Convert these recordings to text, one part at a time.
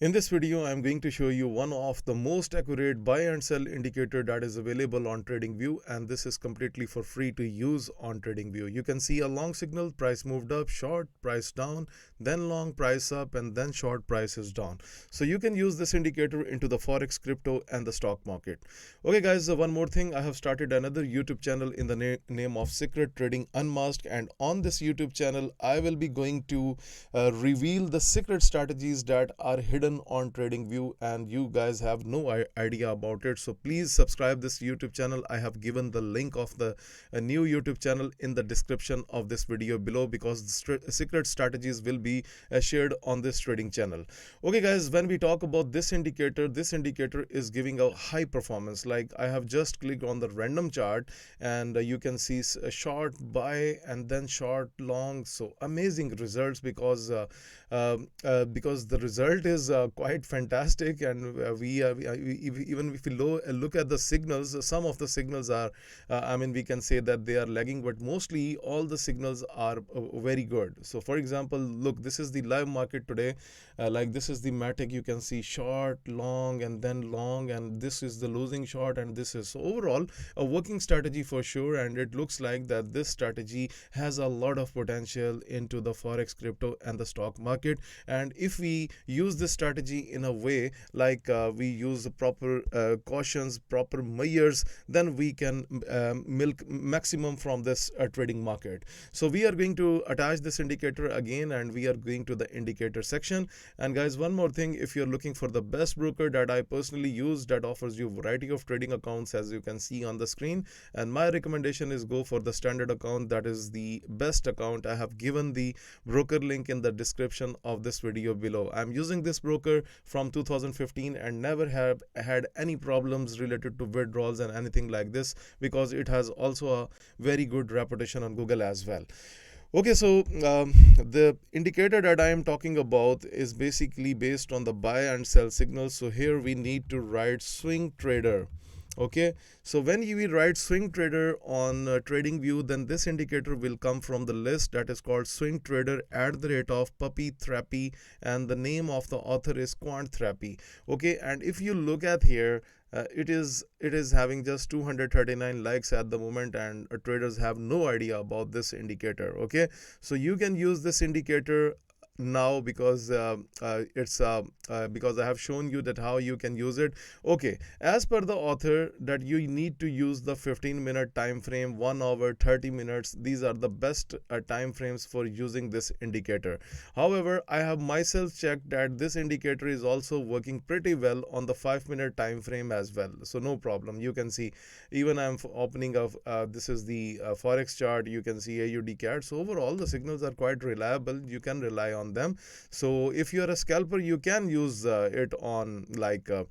In this video, I am going to show you one of the most accurate buy and sell indicator that is available on TradingView, and this is completely for free to use on TradingView. You can see a long signal, price moved up, short, price down, then long, price up, and then short, price is down. So you can use this indicator into the forex, crypto, and the stock market. Okay guys, one more thing, I have started another YouTube channel in the name of Secret Trading Unmasked, and on this YouTube channel, I will be going to reveal the secret strategies that are hidden on TradingView, and you guys have no idea about it. So please subscribe this YouTube channel. I have given the link of the new YouTube channel in the description of this video below, because the secret strategies will be shared on this trading channel. Okay guys, when we talk about this indicator is giving a high performance. Like, I have just clicked on the random chart, and you can see a short buy and then short long. So amazing results, because the result is quite fantastic. And even if we look at the signals, some of the signals are we can say that they are lagging, but mostly all the signals are very good. So for example, look, this is the live market today. Like, this is the matic. You can see short, long, and then long, and this is the losing short, and this is, so overall a working strategy for sure. And it looks like that this strategy has a lot of potential into the forex, crypto, and the stock market. And if we use this strategy in a way, like we use proper cautions, proper measures, then we can milk maximum from this trading market. So we are going to attach this indicator again, and we are going to the indicator section. And guys, one more thing, if you're looking for the best broker that I personally use, that offers you variety of trading accounts, as you can see on the screen, and my recommendation is go for the standard account. That is the best account. I have given the broker link in the description of this video below. I'm using this broker from 2015 and never have had any problems related to withdrawals and anything like this, because it has also a very good reputation on Google as well. Okay, so the indicator that I am talking about is basically based on the buy and sell signals. So here we need to write swing trader. Okay, so when you write swing trader on TradingView, then this indicator will come from the list that is called swing trader @ Puppy Therapy, and the name of the author is Quant Therapy. Okay, and if you look at here, it is having just 239 likes at the moment, and traders have no idea about this indicator. Okay, so you can use this indicator now, because because I have shown you that how you can use it. Okay, as per the author, that you need to use the 15-minute time frame, 1 hour, 30 minutes. These are the best time frames for using this indicator. However, I have myself checked that this indicator is also working pretty well on the 5-minute time frame as well. So no problem. You can see, even I'm opening of this is the forex chart. You can see AUD CAD. So overall the signals are quite reliable. You can rely on them. So if you are a scalper, you can use it on like a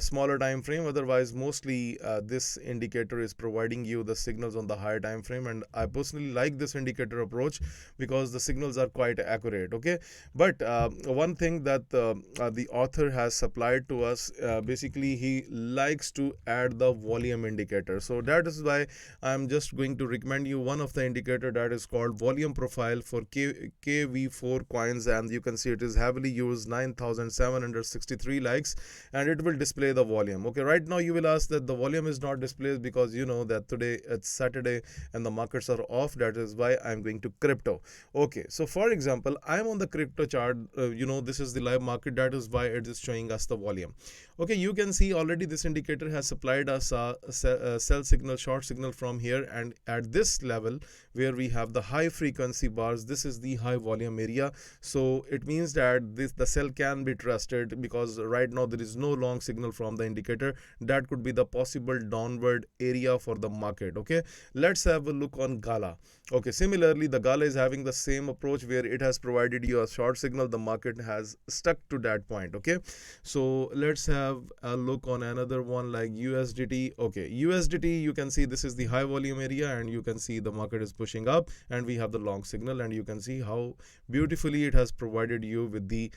smaller time frame. Otherwise, mostly this indicator is providing you the signals on the higher time frame, and I personally like this indicator approach because the signals are quite accurate. Okay, but one thing that the author has supplied to us, basically he likes to add the volume indicator. So that is why I'm just going to recommend you one of the indicator that is called volume profile for KV4 coins, and you can see it is heavily used, 9,763 likes, and it will display the volume. Okay, right now you will ask that the volume is not displayed because you know that today it's Saturday and the markets are off. That is why I'm going to crypto. Okay, so for example, I'm on the crypto chart. This is the live market. That is why it is showing us the volume. Okay, you can see already this indicator has supplied us a sell signal, short signal from here, and at this level where we have the high frequency bars, this is the high volume area. So it means that the sell can be trusted, because right now there is no long signal from the indicator. That could be the possible downward area for the market. Okay, let's have a look on Gala. Okay, similarly the Gala is having the same approach, where it has provided you a short signal. The market has stuck to that point. Okay, so let's have a look on another one like USDT. Okay, USDT, you can see this is the high volume area, and you can see the market is pushing up, and we have the long signal, and you can see how beautifully it has provided you with the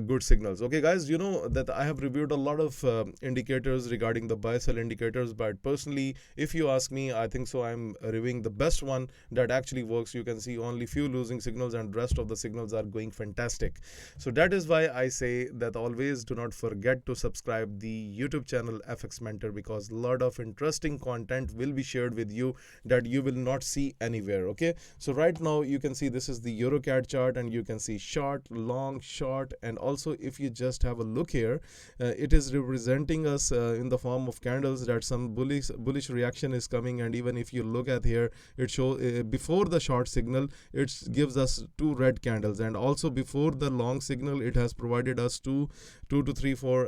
good signals. Okay guys, you know that I have reviewed a lot of indicators regarding the buy sell indicators, but personally if you ask me, I think so I'm reviewing the best one that actually works. You can see only few losing signals and rest of the signals are going fantastic. So that is why I say that always do not forget to subscribe the YouTube channel FX Mentor, because a lot of interesting content will be shared with you that you will not see anywhere. Okay, so right now you can see this is the EuroCAD chart, and you can see short, long, short, and also if you just have a look here, it is representing us in the form of candles that some bullish reaction is coming. And even if you look at here, it shows before the short signal it gives us two red candles, and also before the long signal it has provided us two to three, four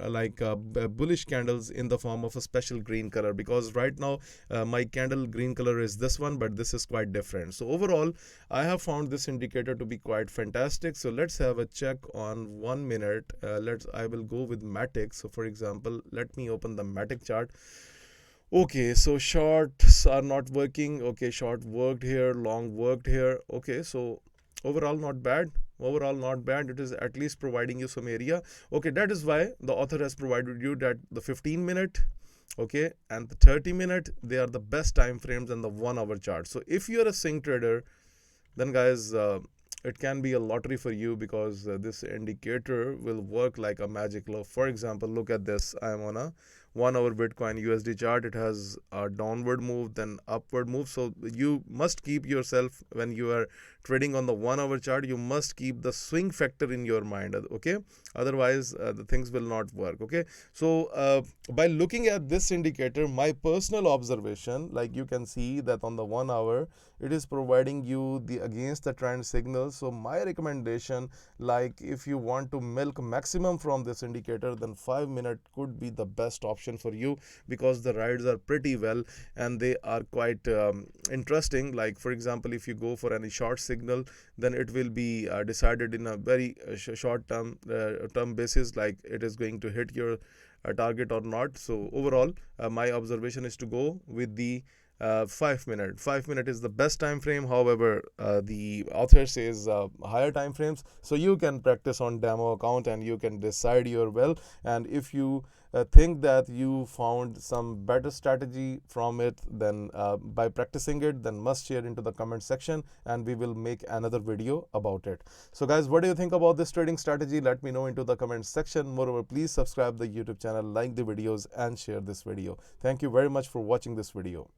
bullish candles in the form of a special green color, because right now my candle green color is this one, but this is quite different. So overall I have found this indicator to be quite fantastic. So let's have a check on 1 minute. I will go with Matic. So for example, let me open the Matic chart. Okay, so shorts are not working. Okay, short worked here, long worked here. Okay, so overall not bad. Overall not bad. It is at least providing you some area. Okay, that is why the author has provided you that the 15-minute, okay, and the 30-minute, they are the best time frames than the 1 hour chart. So if you are a swing trader, then guys, it can be a lottery for you, because this indicator will work like a magic glove. For example, look at this. I am on a 1 hour Bitcoin USD chart. It has a downward move, then upward move. So you must keep yourself, when you are trading on the 1 hour chart, you must keep the swing factor in your mind. Okay, otherwise the things will not work. Okay, so by looking at this indicator, my personal observation, like you can see that on the 1 hour it is providing you the against the trend signal. So my recommendation, like if you want to milk maximum from this indicator, then 5 minute could be the best option for you, because the rides are pretty well and they are quite interesting. Like for example, if you go for any short signal, then it will be decided in a very short term basis, like it is going to hit your target or not. So overall my observation is to go with the 5 minute. 5 minute is the best time frame. However, the author says higher time frames, so you can practice on demo account and you can decide your well. And if you think that you found some better strategy from it, then by practicing it, then must share into the comment section and we will make another video about it. So guys, what do you think about this trading strategy? Let me know into the comment section. Moreover, please subscribe the YouTube channel, like the videos and share this video. Thank you very much for watching this video.